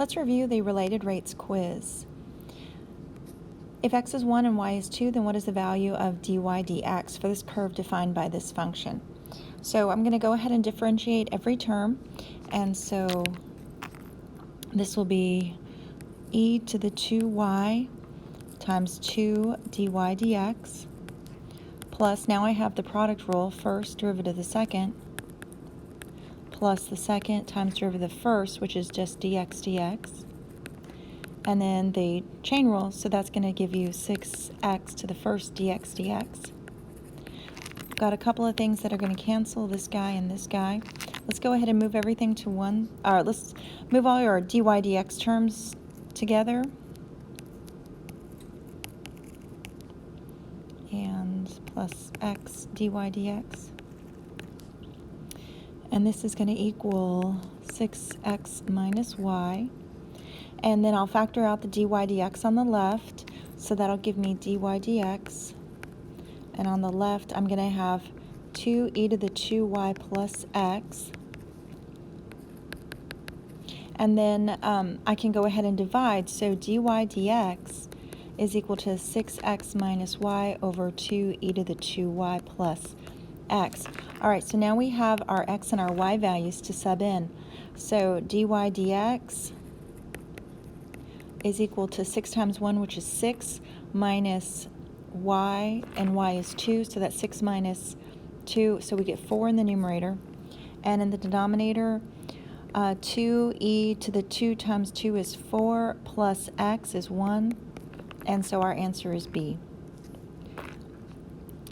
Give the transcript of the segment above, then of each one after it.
Let's review the related rates quiz. If x is 1 and y is 2, then what is the value of dy dx for this curve defined by this function? So I'm going to go ahead and differentiate every term, and so this will be e to the 2y times 2 dy dx, plus now I have the product rule, first derivative of the second, plus the second times derivative of the first, which is just dx dx, and then the chain rule, so that's going to give you 6x to the first dx dx. Got a couple of things that are going to cancel, this guy and this guy. Let's go ahead and move everything to one. Let's move all your dy dx terms together. And plus x dy dx. And this is going to equal 6x minus y. And then I'll factor out the dy dx on the left, so that'll give me dy dx. And on the left, I'm going to have 2e to the 2y plus x. And then I can go ahead and divide, so dy dx is equal to 6x minus y over 2e to the 2y plus x. All right, so now we have our x and our y values to sub in. So dy dx is equal to 6 times 1, which is 6, minus y, and y is 2, so that's 6 minus 2, so we get 4 in the numerator. And in the denominator, 2e to the 2 times 2 is 4, plus x is 1, and so our answer is B.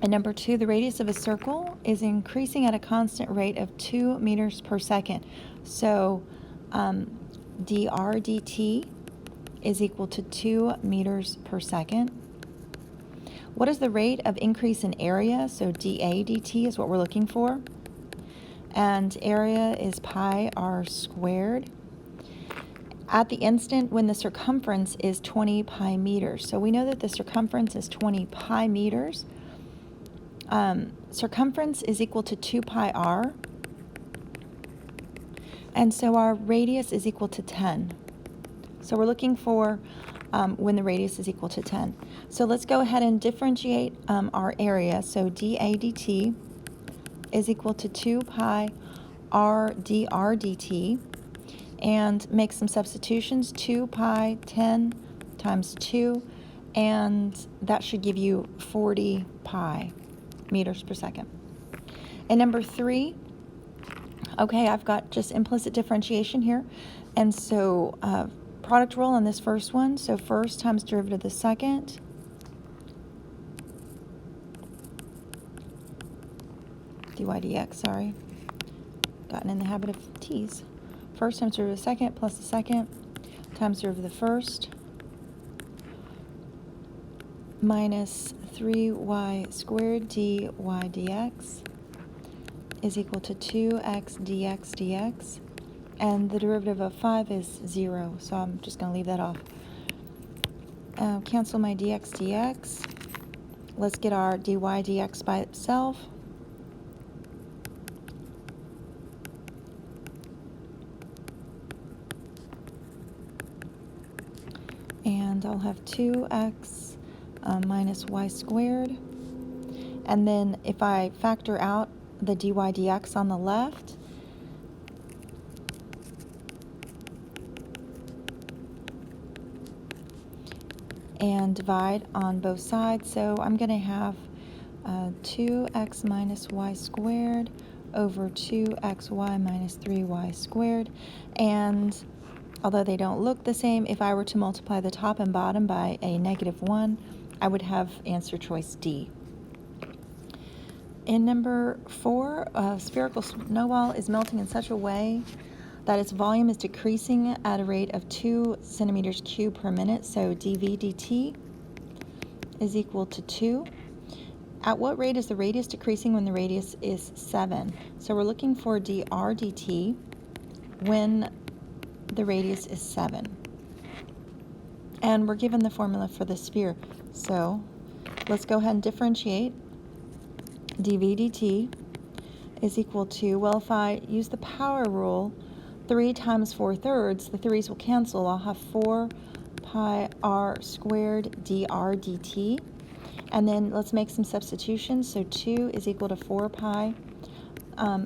And number 2, the radius of a circle is increasing at a constant rate of 2 meters per second. So dr dt is equal to 2 meters per second. What is the rate of increase in area? So dA dt is what we're looking for. And area is pi r squared at the instant when the circumference is 20 pi meters. So we know that the circumference is 20 pi meters. Circumference is equal to 2 pi r. And so our radius is equal to 10. So we're looking for when the radius is equal to 10. So let's go ahead and differentiate our area. So dA dt is equal to 2 pi r dr dt, and make some substitutions. 2 pi 10 times 2, and that should give you 40 pi meters per second. And number 3, okay, I've got just implicit differentiation here, and so product rule on this first one, so first times derivative of the second, dy dx, sorry, gotten in the habit of t's. First times derivative of the second plus the second times derivative of the first, minus 3y squared dy dx is equal to 2x dx dx. And the derivative of 5 is 0, so I'm just going to leave that off. Cancel my dx dx. Let's get our dy dx by itself. And I'll have 2x minus y squared. And then if I factor out the dy dx on the left, and divide on both sides, so I'm going to have 2x minus y squared over 2xy minus 3y squared. And although they don't look the same, if I were to multiply the top and bottom by a -1, I would have answer choice D. In number 4, a spherical snowball is melting in such a way that its volume is decreasing at a rate of 2 centimeters cubed per minute, so dV dt is equal to 2. At what rate is the radius decreasing when the radius is 7? So we're looking for dr dt when the radius is 7. And we're given the formula for the sphere. So let's go ahead and differentiate. dV dt is equal to, well, if I use the power rule, 3 times 4/3, the 3's will cancel. I'll have 4 pi r squared dr dt. And then let's make some substitutions. So 2 is equal to 4 pi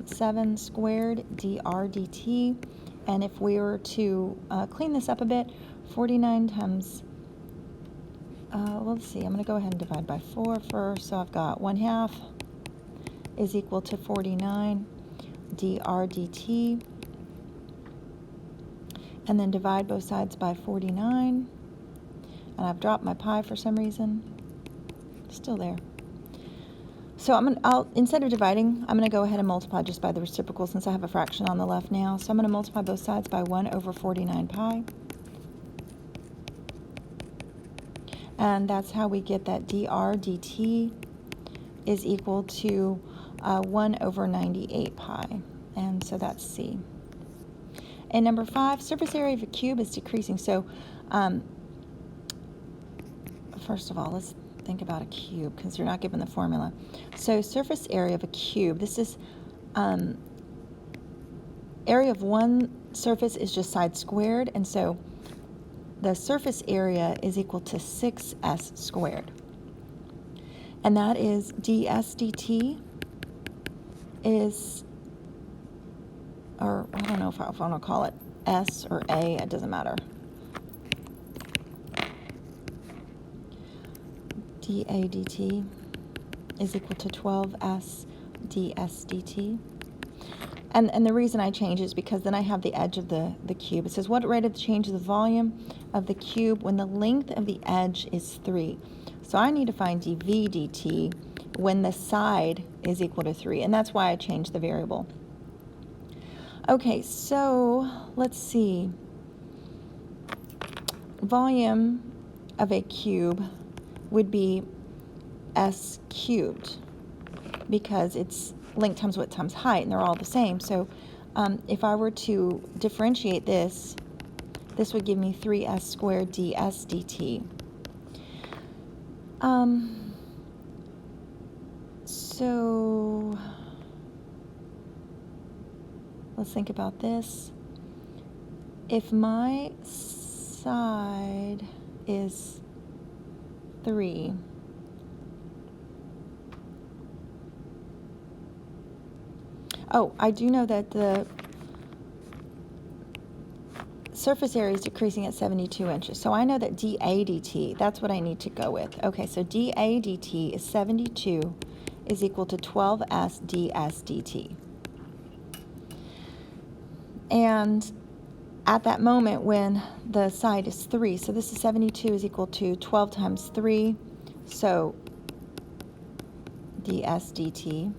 7 squared dr dt. And if we were to clean this up a bit, 49 times, let's see, I'm going to go ahead and divide by 4 first. So I've got 1/2 is equal to 49 dr dt. And then divide both sides by 49. And I've dropped my pi for some reason. Still there. So instead of dividing, I'm going to go ahead and multiply just by the reciprocal since I have a fraction on the left now. So I'm going to multiply both sides by 1 over 49 pi. And that's how we get that dr dt is equal to 1 over 98 pi. And so that's C. And number 5, surface area of a cube is decreasing. So first of all, let's think about a cube because you're not given the formula. So surface area of a cube, this is area of one surface is just side squared, and so the surface area is equal to 6s squared. And that is ds dt is, or I don't know if I want to call it s or a, it doesn't matter. dA dt is equal to 12s ds dt. And the reason I change is because then I have the edge of the cube. It says, what rate of change of the volume of the cube when the length of the edge is 3? So I need to find dV dt when the side is equal to 3, and that's why I changed the variable. Okay, so let's see. Volume of a cube would be s cubed because it's length times width times height, and they're all the same. So if I were to differentiate this, this would give me 3s squared ds dt. So let's think about this. If my side is 3, oh, I do know that the surface area is decreasing at 72 inches. So I know that dA dt, that's what I need to go with. Okay, so dA dt is 72 is equal to 12s ds dt. And at that moment when the side is 3, so this is 72 is equal to 12 times 3, so ds dt.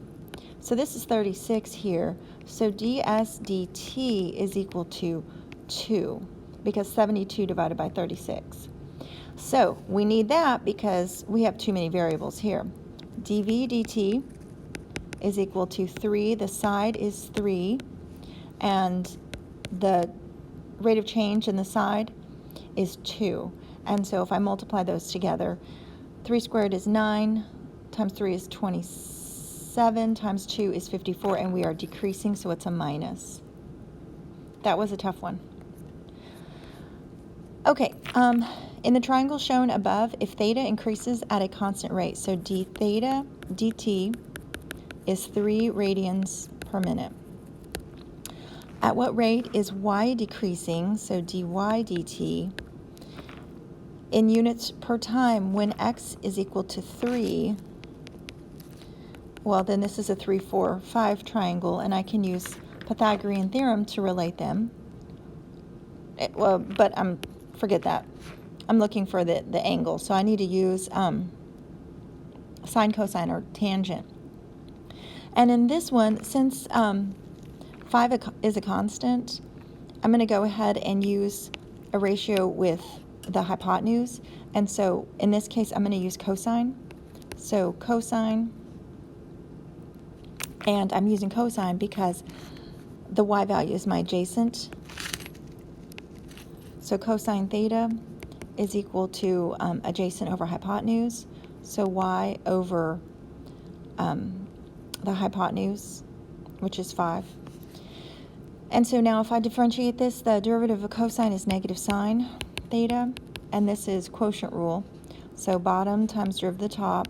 So this is 36 here, so ds dt is equal to 2, because 72 divided by 36. So we need that because we have too many variables here. dV dt is equal to 3, the side is 3, and the rate of change in the side is 2. And so if I multiply those together, 3 squared is 9, times 3 is 27, times 2 is 54, and we are decreasing, so it's a minus. That was a tough one. Okay, in the triangle shown above, if theta increases at a constant rate, so d theta dt is 3 radians per minute. At what rate is y decreasing, so dy dt, in units per time when x is equal to 3? Well, then this is a 3, 4, 5 triangle, and I can use Pythagorean theorem to relate them. But forget that. I'm looking for the angle, so I need to use sine, cosine, or tangent. And in this one, since 5 is a constant, I'm going to go ahead and use a ratio with the hypotenuse. And so in this case, I'm going to use cosine. So cosine, and I'm using cosine because the y value is my adjacent. So cosine theta is equal to adjacent over hypotenuse. So y over the hypotenuse, which is 5. And so now if I differentiate this, the derivative of cosine is negative sine theta, and this is quotient rule. So bottom times derivative of the top.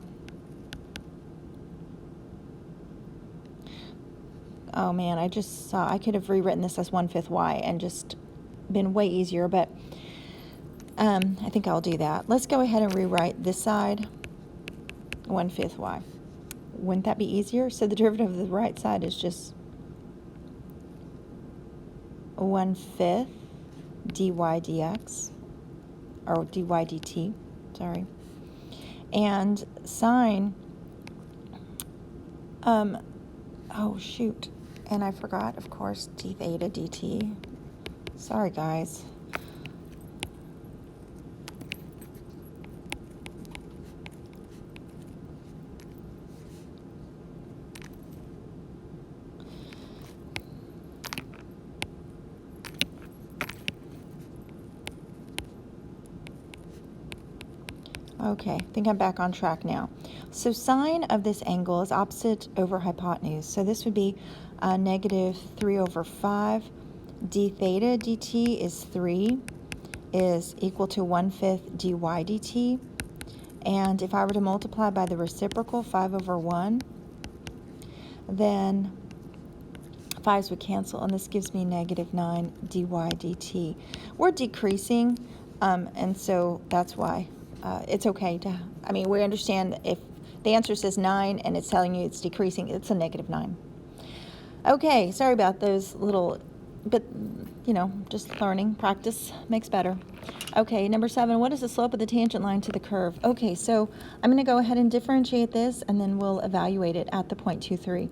Oh man, I just saw, I could have rewritten this as 1/5 y and just been way easier, but I think I'll do that. Let's go ahead and rewrite this side 1/5 y. Wouldn't that be easier? So the derivative of the right side is just 1/5 dy dx, or dy dt, sorry. And sine, oh shoot, and I forgot, of course, d theta dt. Sorry, guys. Okay, I think I'm back on track now. So sine of this angle is opposite over hypotenuse. So this would be negative 3/5. D theta dt is 3, is equal to 1/5 dy dt. And if I were to multiply by the reciprocal, 5/1, then 5's would cancel, and this gives me negative 9 dy dt. We're decreasing, and so that's why it's okay to, I mean, we understand if the answer says 9 and it's telling you it's decreasing, it's a negative 9. Okay, sorry about those little, but you know, just learning, practice makes better. Okay, number 7, what is the slope of the tangent line to the curve? Okay, so I'm going to go ahead and differentiate this, and then we'll evaluate it at the point 2,3.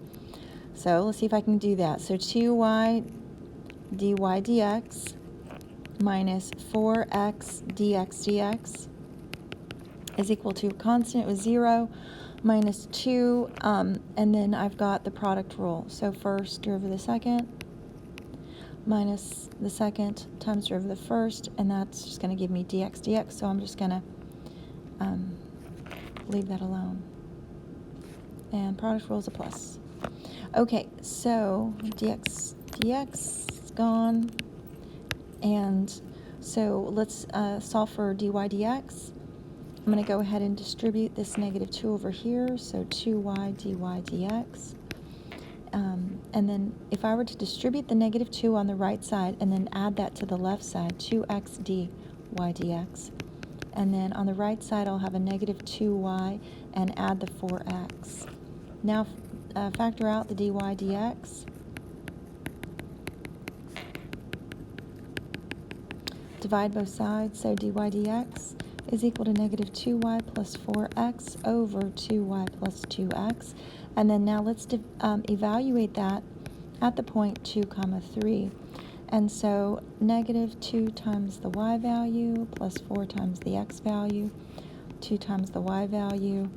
So let's see if I can do that. So 2y dy dx minus 4x dx dx is equal to a constant with 0 minus 2, and then I've got the product rule. So first derivative of the second minus the second times derivative of the first, and that's just going to give me dx dx, so I'm just going to leave that alone. And product rule is a plus. Okay, so dx dx is gone, and so let's solve for dy dx. I'm going to go ahead and distribute this negative 2 over here, so 2y dy dx. And then if I were to distribute the negative 2 on the right side and then add that to the left side, 2x dy dx. And then on the right side, I'll have a negative 2y and add the 4x. Now factor out the dy dx. Divide both sides, so dy dx is equal to negative 2y plus 4x over 2y plus 2x. And then now let's evaluate that at the point 2, 3. And so negative 2 times the y value plus 4 times the x value, 2 times the y value,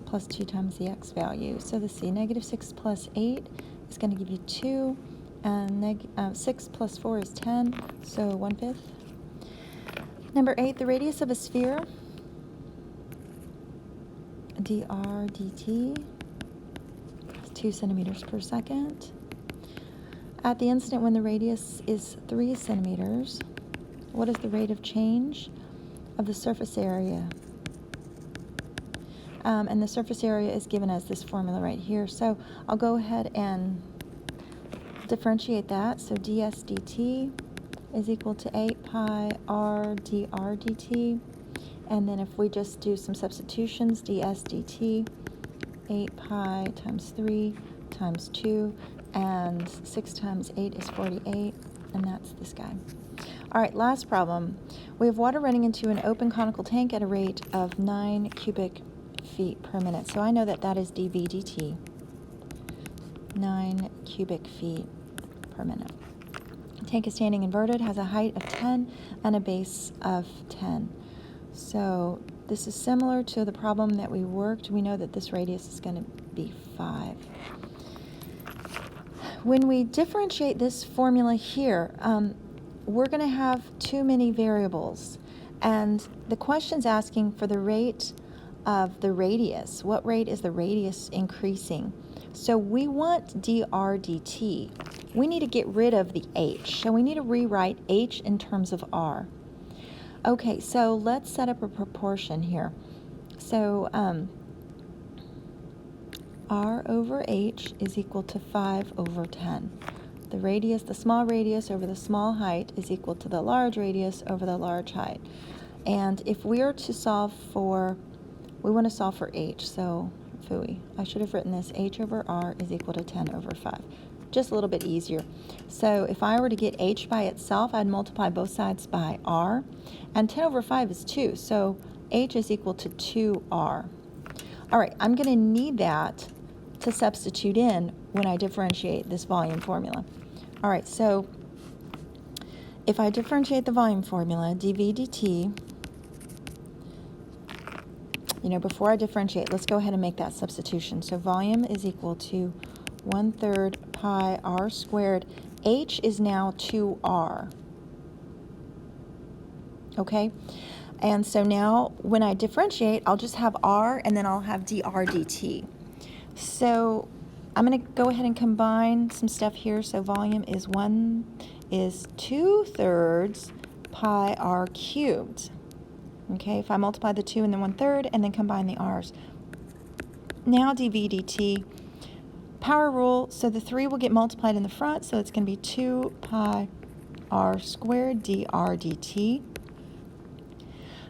plus 2 times the x value. So let's see, negative 6 plus 8 is going to give you 2, and 6 plus 4 is 10, so 1/5. Number 8, the radius of a sphere, dr dt, is 2 centimeters per second. At the instant when the radius is 3 centimeters, what is the rate of change of the surface area? And the surface area is given as this formula right here. So I'll go ahead and differentiate that. So ds dt is equal to 8 pi r dr dt. And then if we just do some substitutions, ds dt, 8 pi times 3 times 2, and 6 times 8 is 48, and that's this guy. All right, last problem. We have water running into an open conical tank at a rate of 9 cubic feet per minute. So I know that that is dv dt, 9 cubic feet per minute. The tank is standing inverted, has a height of 10 and a base of 10. So this is similar to the problem that we worked. We know that this radius is going to be 5. When we differentiate this formula here, we're going to have too many variables. And the question's asking for the rate of the radius. What rate is the radius increasing? So we want dr dt. We need to get rid of the h. So we need to rewrite h in terms of r. Okay, so let's set up a proportion here. So r over h is equal to 5 over 10. The radius, the small radius over the small height is equal to the large radius over the large height. And if we are to solve for, we want to solve for h, so phooey. I should have written this, h over r is equal to 10 over 5. Just a little bit easier. So if I were to get h by itself, I'd multiply both sides by r, and 10 over 5 is 2, so h is equal to 2r. All right, I'm going to need that to substitute in when I differentiate this volume formula. All right, so if I differentiate the volume formula, dv dt, before I differentiate, let's go ahead and make that substitution. So volume is equal to 1/3 pi r squared. H is now 2r. Okay? And so now when I differentiate, I'll just have r and then I'll have dr dt. So I'm going to go ahead and combine some stuff here. So volume is 2/3 pi r cubed. Okay, if I multiply the 2 and then 1/3 and then combine the r's. Now dv dt, power rule, so the 3 will get multiplied in the front, so it's going to be 2 pi r squared dr dt.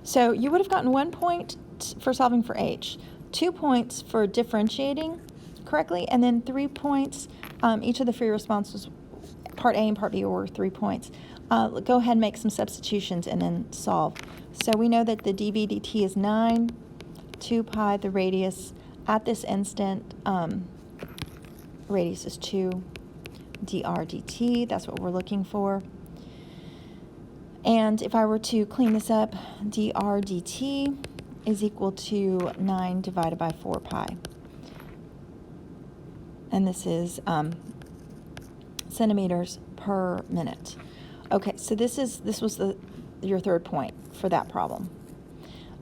So you would have gotten 1 point for solving for h, 2 points for differentiating correctly, and then 3 points. Each of the free responses, part A and part B, were 3 points. Go ahead and make some substitutions and then solve. So we know that the dv dt is 9, 2 pi, the radius at this instant, radius is 2, dr dt, that's what we're looking for. And if I were to clean this up, dr dt is equal to 9 divided by 4 pi. And this is centimeters per minute. Okay, so this was your third point for that problem.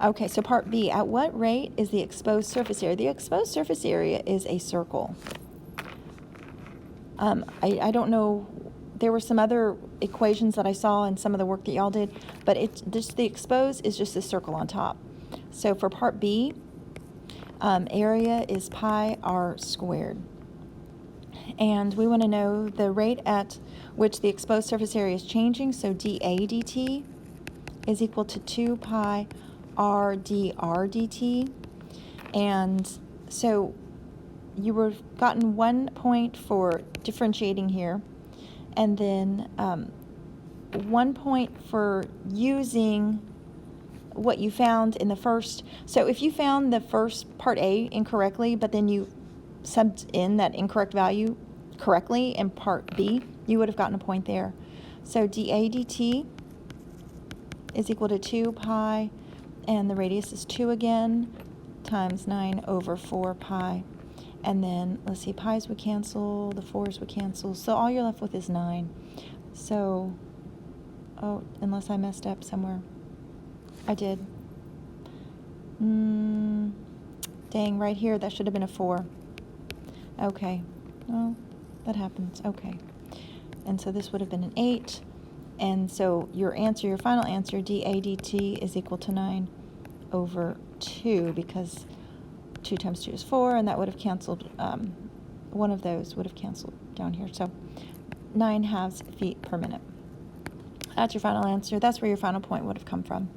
Okay, so part B, at what rate is the exposed surface area? The exposed surface area is a circle. I don't know, there were some other equations that I saw in some of the work that y'all did, but the exposed is just a circle on top. So for part B, area is pi r squared. And we want to know the rate at which the exposed surface area is changing, so dA dt is equal to 2 pi r dr dt. And so you were gotten 1 point for differentiating here, and then 1 point for using what you found in the first. So if you found the first part A incorrectly, but then you subbed in that incorrect value correctly in part B, you would have gotten a point there. So dA dt is equal to 2 pi, and the radius is 2 again, times 9 over 4 pi. And then, let's see, pi's would cancel, the 4's would cancel, so all you're left with is 9. So, oh, unless I messed up somewhere. I did. Dang, right here, that should have been a 4. Okay, well, that happens, okay. And so this would have been an 8. And so your answer, your final answer, dA dt is equal to 9 over 2, because 2 times 2 is 4, and that would have canceled, one of those would have canceled down here. So 9 halves feet per minute. That's your final answer. That's where your final point would have come from.